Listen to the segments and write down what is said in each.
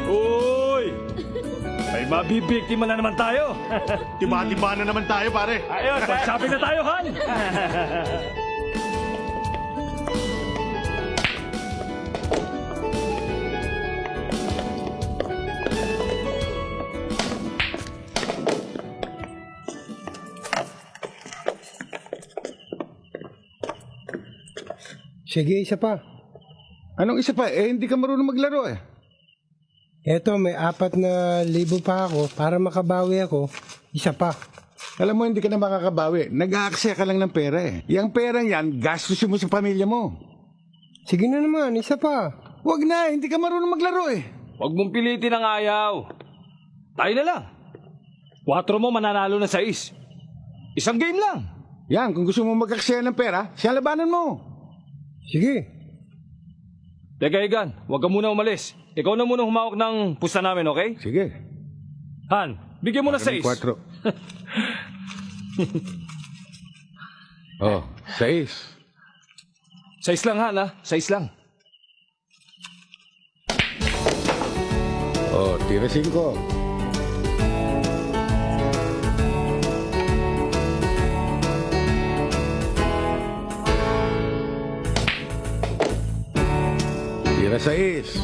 Uy! May mabibiktima na naman tayo. Tiba-tiba na naman tayo, pare. Ayos, mag-shopping na tayo, Han! Sige, isa pa. Anong isa pa? Hindi ka marunong maglaro eh. Eto, may 4,000 pa ako para makabawi ako. Isa pa. Alam mo, hindi ka na makakabawi. Nag-aaksaya ka lang ng pera eh. Yang perang yan, gastusin mo sa pamilya mo. Sige na naman, isa pa. Huwag na, hindi ka marunong maglaro eh. Huwag mong pilitin ang ayaw. Tayo na lang. 4 mo mananalo na 6. Isang game lang. Yan, kung gusto mo mag-aksaya ng pera, siya labanan mo. Sige. Teka, Igan, huwag ka muna umalis. Ikaw na muna humawak ng pusta namin, okay? Sige. Han, bigyan mo na 6. 4. Oh, 6. 6 lang, Han, ha? 6 lang. Oh, tira 5. Tira 6.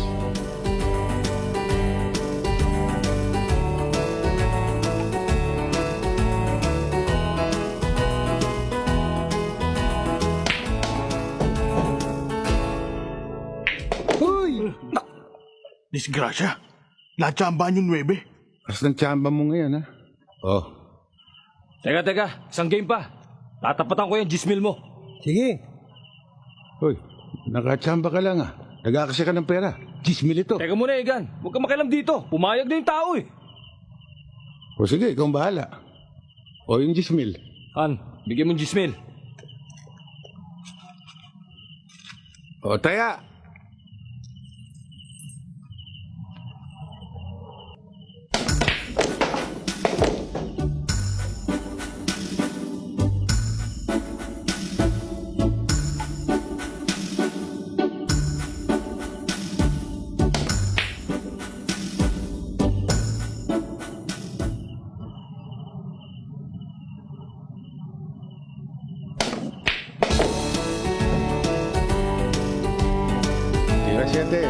Uy! Disgrasya. Natsambaan yung 9. As ng tsamba mo ngayon, ha? Oh, Teka, isang game pa. Tatapatan ko yung 10,000 mo. Sige. hoy, nakatsamba ka lang, ha? Nag-aaksaya ka ng pera. 10,000 ito. Teka muna, Igan. Huwag ka makialam dito. Pumayag na yung tao, eh. O sige, ikaw ang bahala. O yung 10,000. Han, bigyan mo yung 10,000. O, taya. Tira 7.